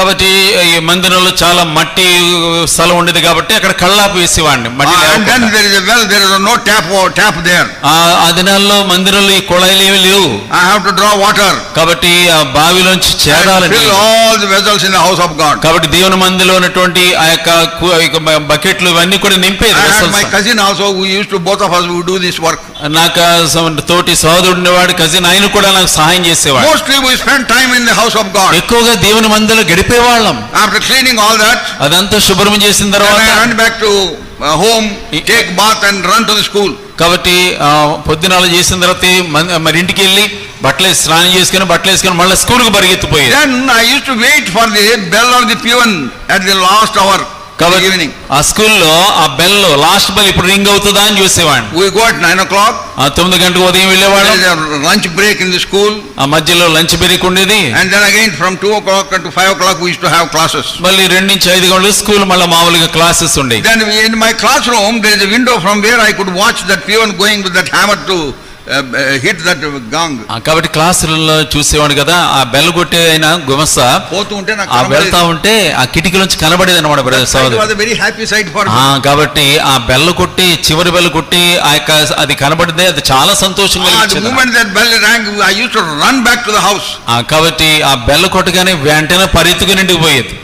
కాబట్టి ఈ మందిరంలో చాలా మట్టి స్థలం ఉండేది కాబట్టి అక్కడ కళ్ళాపు వేసేవాడిని. And then there is a well, there is no tap there. ఆ దినాల్లో మందిరంలో ఈ కుళాయిలు ఏమీ లేవు. I have to draw water. కాబట్టి ఆ బావిలోంచి చేరాలి. Fill all the vessels in the house of God. కాబట్టి దేవుని మందిరంలో ఉన్నటువంటి ఆ యొక్క బకెట్లు ఇవన్నీ కూడా నింపేది. My cousin also, we used to, both of us would do this work. నాకు తోటి సోదరుడు ఉండేవాడు, కజిన్, ఆయన కూడా నాకు సహాయం చేసేవాడు. Mostly we spend time in the house of God. ఎక్కువగా దేవుని మందిరంలో గడిపేవాళ్ళం. After cleaning all that, అదంతా శుభ్రం చేసిన తర్వాత I run back to home, take bath and run to the school. కాబట్టి పొద్దునాలు చేసిన తర్వాత మరి ఇంటికి వెళ్ళి స్నానం చేసుకుని బట్టలు వేసుకుని మళ్ళీ స్కూల్కి పరిగెత్తిపోయేది. Then I used to wait for the bell of the peon at the last hour. కాబట్టి ఆ స్కూల్లో ఆ బెల్, లాస్ట్ బెల్ ఇప్పుడు రింగ్ అవుతుందా అని చూసేవాడిని. We go at 9 o'clock. 9 గంటలకు ఉదయం వెళ్ళేవాడు. Lunch break in the school. ఆ మధ్యలో లంచ్ బ్రేక్ ఉండేది. And then again from 2 o'clock to 5 o'clock we used to have classes. మళ్ళీ 2 నుంచి 5 గంటలు స్కూల్ మళ్ళీ మామూలుగా క్లాసెస్ ఉండేవి. Then in my classroom there is a window from where I could watch that peon going with that hammer to hit that gong. కాబట్టి క్లాసులలో చూసేవాడు కదా, ఆ బెల్ కొట్టే ఆయన గుమస్తా ఆ వెళ్తా ఉంటే ఆ కిటికీ నుంచి కనబడేది అనమాట బ్రదర్ సోదరు. కాబట్టి ఆ బెల్ కొట్టి, చివరి బెల్ కొట్టి ఆ యొక్క అది కనబడితే అది చాలా సంతోషంగా కాబట్టి ఆ బెల్ కొట్టగానే వెంటనే పరిగెత్తుకుని ఇంటికి పోయేది.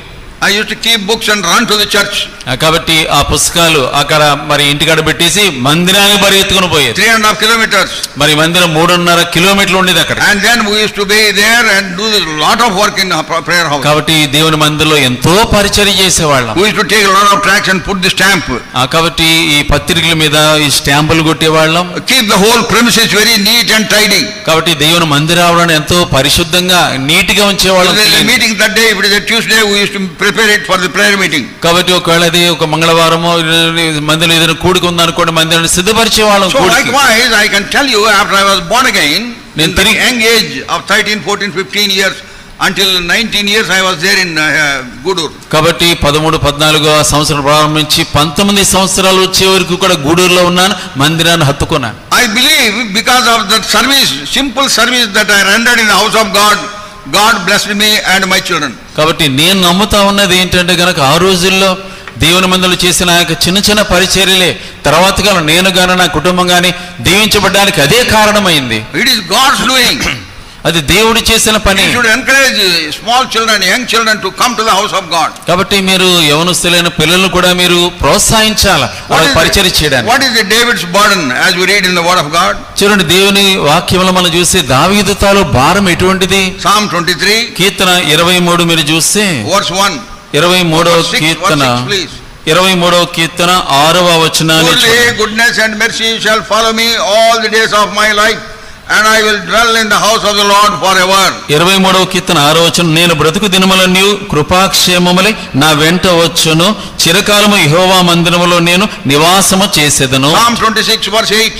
I used to keep books and run to the church. కాబట్టి ఆ పుస్తకాలు అక్కడ మరి ఇంటికాడ పెట్టేసి మందిరానికి పరిగెత్తుకుని పోయేది. 3.5 kilometers. మరి మందిరం 3.5 కిలోమీటర్లు ఉండేది అక్కడ. And then we used to be there and do a lot of work in prayer house. కాబట్టి దేవుని మందిరంలో ఎంతో పరిచర్య చేసేవాళ్ళం. We used to take a lot of tracts and put the stamp. కాబట్టి ఈ పత్రికల మీద ఈ స్టాంపులు కొట్టేవాళ్ళం. Keep the whole premises very neat and tidy. కాబట్టి దేవుని మందిరాలను ఎంతో పరిశుద్ధంగా నీట్ గా ఉంచేవాళ్ళం. Meeting that day, if it is a Tuesday, we used to prepare it for the prayer meeting. కాబట్టి ఒకవేళ అది ఒక మంగళవారమో మందిరం ఏదైనా కూడిక ఉందనుకోండి, మందిరాన్ని సిద్ధపరిచేవాళ్ళం. So likewise I can tell you, after I was born again, in the young age of 13, 14, 15 years, until 19 years I was there in Gudur. కాబట్టి 13, 14 సంవత్సరం ప్రారంభించి 19 సంవత్సరాలు వచ్చే వరకు కూడా గూడూరులో ఉన్నాను, మందిరాన్ని హత్తుకున్నాను. I believe because of that service, simple service that I rendered in the house of God, God blessed me and my children. కాబట్టి నేను నమ్ముతా ఉన్నది ఏంటంటే గనక ఆ రోజుల్లో దేవుని మందిరంలో చేసిన చిన్న చిన్న పరిచర్యలే తర్వాత కాలం నేను గాని నా కుటుంబం గాని దీవించబడడానికి అదే కారణమైంది. It is God's doing. అది దేవుడు చేసిన పని. You should encourage small children, young children to come to the house of God. కాబట్టి మీరు యవనస్తులైన పిల్లలను కూడా మీరు ప్రోత్సహించాలి వాళ్ళ పరిచర్య చేయడానికి. What is the David's burden as we read in the word of God? చూడండి దేవుని వాక్యంలో మనం చూస్తే దావీదు తాలూ భారం ఎటువంటిది. Psalm 23 కీర్తన 23 మీరు చూస్తే verse 1. 23వ కీర్తన 6వ వచనాన్ని goodness and mercy shall follow me all the days of my life, and I will dwell in the house of the Lord forever. 23వ కీర్తన 6వ వచనం, నేను బ్రతుకు దినములన్నీ కృపాక్షేమములై నా వెంట వచ్చును, చిరకాలము యెహోవా మందిరములో నేను నివాసము చేసేదను. Psalm 26 verse 8.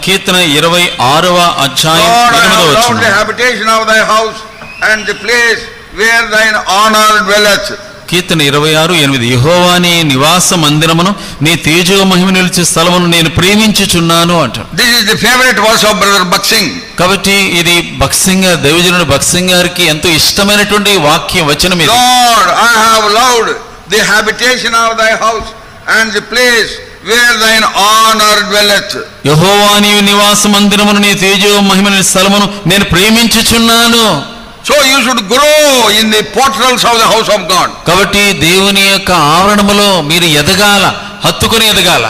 కీర్తన 26వ అధ్యాయం 8వ వచనం, the habitation of thy house and the place where thine honor dwelleth. కీర్తన 26:8, యెహోవా నీ నివాస మందిరమును నీ తేజో మహిమ నిలిచే స్థలమును నేను ప్రేమించుచున్నాను అంటాడు. This is the favorite verse of brother Baksing. కాబట్టి ఇది బక్సింగ్ దైవజనుడు బక్సింగ్ గారికి ఎంతో ఇష్టమైనటువంటి వాక్యం వచనం ఇది. Lord, I have loved the habitation of thy house and the place where thine honor dwelleth. యెహోవా నీ నివాస మందిరమును నీ తేజో మహిమ నిలిచే స్థలమును నేను ప్రేమించుచున్నాను. So you should grow in the portals of the house of God. కాబట్టి దేవుని యొక్క ఆవరణములో మీరు ఎదగాల, హత్తుకుని ఎదగాల.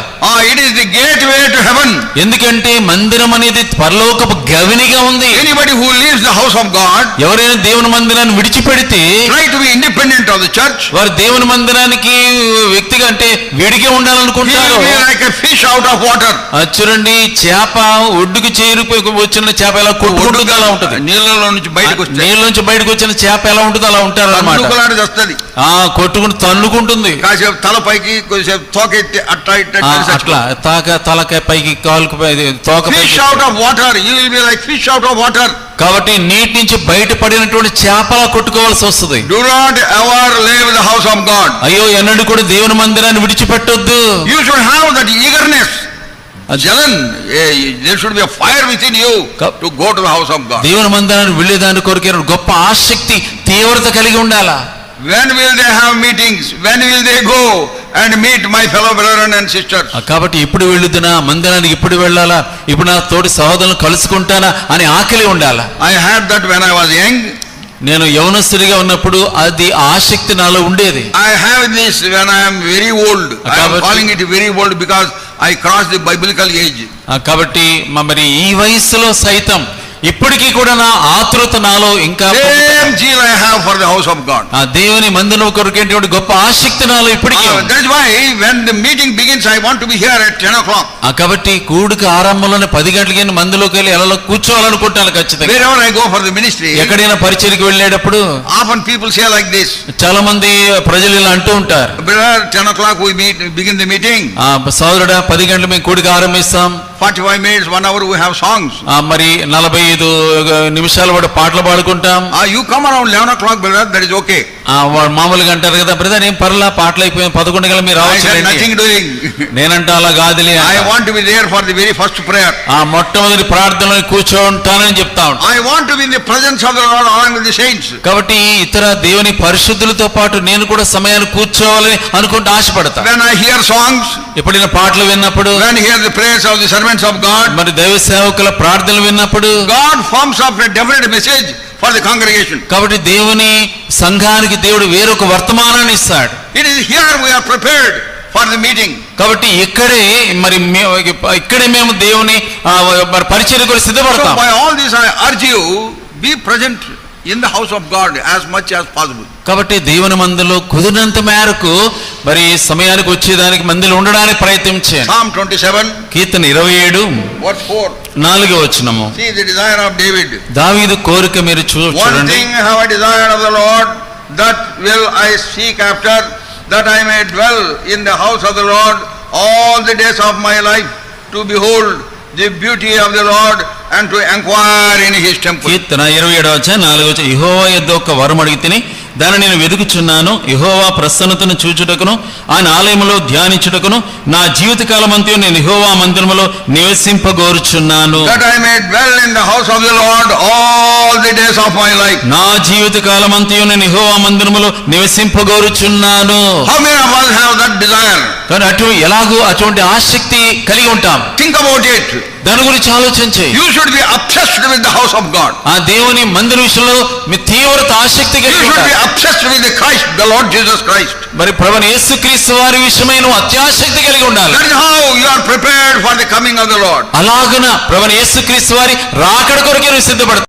It is the gateway to heaven. ఎందుకంటే మందిరం అనేది పరలోకపు గవినిగా ఉంది. Anybody who leaves the house of God, ఎవరైనా దేవుని మందిరాన్ని విడిచిపెడితే, try to be independent of the church, వారు దేవుని మందిరానికి వ్యక్తిగా అంటే విడిగా ఉండాలనుకుంటారు. Like a fish out of water. చూడండి, చేప ఒడ్డుకు చేరిపోయి వచ్చిన చేప ఎలా కొట్టుకుంటుందో అలా ఉంటుంది. నీళ్ళలో నుంచి బయటకు వచ్చిన చేప ఎలా ఉంటుందో అలా ఉంటారు అన్నమాట. కొట్టుకుని తన్నుకుంటుంది. కాసేపు తలపైకి కొద్దిసేపు తోక అట్లా తలకాయ పైకి కాలుకు తోక. Fish out of water, you will be like fish out of water. కాబట్టి నీటి నుంచి బయటపడినటువంటి చేపలా కొట్టుకోవాల్సి వస్తుంది. Do not ever leave the house of God. అయ్యో, ఎన్నడూ కూడా దేవుని మందిరాన్ని విడిచిపెట్టొద్దు. You should have that eagerness. There should be a fire within you to go to the house of God. దేవుని మందిరానికి వెళ్ళేదాని కొరకు గొప్ప ఆసక్తి, తీవ్రత కలిగి ఉండాలా. When will they have meetings? When will they go and meet my fellow brethren and sisters? కాబట్టి ఇప్పుడు వెళ్తున్నా, మందిరానికి ఇప్పుడు వెళ్ళాలా, ఇప్పుడు నా తోటి సహోదరులను కలుసుకుంటానా అని ఆకలి ఉండాలా. I had that when I was young. నేను యవనస్తుడిగా ఉన్నప్పుడు అది ఆసక్తి నాలో ఉండేది. I have this when I am very old. I am calling it very old because I crossed the biblical age. కాబట్టి మరి ఈ వయసులో సైతం ఇప్పటికీ కూడా నా ఆతృత నాలో ఇంకా same zeal I have for the house of God. ఆ దేవుని మందిరం కొరకేటువంటి గొప్ప ఆసక్తి నాలో ఇప్పటికీ ఉంది. That is why when the meeting begins I want to be here at 10 o'clock. కాబట్టి కూడిక ఆరంభంలోనే 10 గంటలకి మందిలోకి వెళ్ళి ఎలా కూర్చోవాలనుకుంటాను ఖచ్చితంగా. Wherever I go for the ministry, ఎక్కడైనా పరిచర్యకి వెళ్ళేటప్పుడు often people say like this. చాలా మంది ప్రజలు ఇలా అంటూ ఉంటారు, brother 10 o'clock we begin the meeting. సోదరుడా 10 గంటలు మేము కూడిక ఆరంభిస్తాం. 45 minutes 1 hour we have songs. మరి 45 నిమిషాలు కూడా పాటలు పాడుకుంటాం. You come around 11 o'clock brother, that is okay. మామూలుగా అంటారు కదా, బ్రదర్ ఏం పర్లా పాటలు అయిపోయాయి 11 గంటలు మీరు రావచ్చు. నేనంటే అలా కాదులే, I want to be there for the very first prayer. మొట్టమొదటి ప్రార్థనలో కూర్చోంటానని చెప్తా ఉంటాను. I want to be in the presence of the Lord along with the saints. కాబట్టి ఇతర దేవుని పరిశుద్ధులతో పాటు నేను కూడా సమయాన్ని కూర్చోవాలని అనుకుంటూ ఆశపడతా. When I hear songs, ఎప్పుడైనా పాటలు విన్నప్పుడు, when I hear the prayers of the servants of God, మరి దైవ సేవకుల ప్రార్థనలు విన్నప్పుడు, God forms up a definite message for the congregation. కాబట్టి దేవుని సంఘానికి దేవుడు వేరొక వర్తమానాన్ని ఇస్తాడు. It is here we are prepared for the meeting. కాబట్టి ఇక్కడే మేము దేవుని పరిచర్య కొరకు సిద్ధపడతాం. So by all this I urge you, be present in the house of God as much as possible. కాబట్టి దేవుని మందిలో కుదిరినంత మేరకు మరి సమయానికి వచ్చేదానికి మందిలో ఉండడానికి ప్రయత్నించండి. Psalm 27 కీర్తన 27 verse 4. 4వ వచనము. See the desire of David. దావీదు కోరిక మీరు చూడండి. One thing have I desired of the Lord, that will I seek after, that I may dwell in the house of the Lord all the days of my life, to behold the beauty of the Lord and to inquire in his temple. కీర్తన 27:4 యెహోవా యొద్ద ఒక వరం అడిగితిని, దాన్ని నేను వెదుకుచున్నాను. యెహోవా ప్రసన్నతను చూచుటకును ఆయన ఆలయములో ధ్యానించుటకును నా జీవితకాలమంతయు నేను యెహోవా మందిరములో నివసింపగోరుచున్నాను. That I may dwell in the house of the Lord all the days of my life. నా జీవితకాలమంతయు నేను యెహోవా మందిరములో నివసింపగోరుచున్నాను. How many of us have that desire? కానీ అటువంటి ఆసక్తి కలిగి ఉంటాం. Think about it. దాని గురించి ఆలోచించే. You should be obsessed with the house of God. ఆ దేవుని మందిర విషయంలో మీ తీవ్రత ఆసక్తి కలిగి ఉండాలి. You should be obsessed with the Christ, the Lord Jesus Christ. మరి ప్రభువైన యేసుక్రీస్తు వారి విషయమై నువ్వు అత్యాసక్తి కలిగి ఉండాలి. That is how you are prepared for the coming of the Lord. అలాగున ప్రభువైన యేసుక్రీస్తు వారి రాకడ కొరకు నువ్వు సిద్ధపడతావు.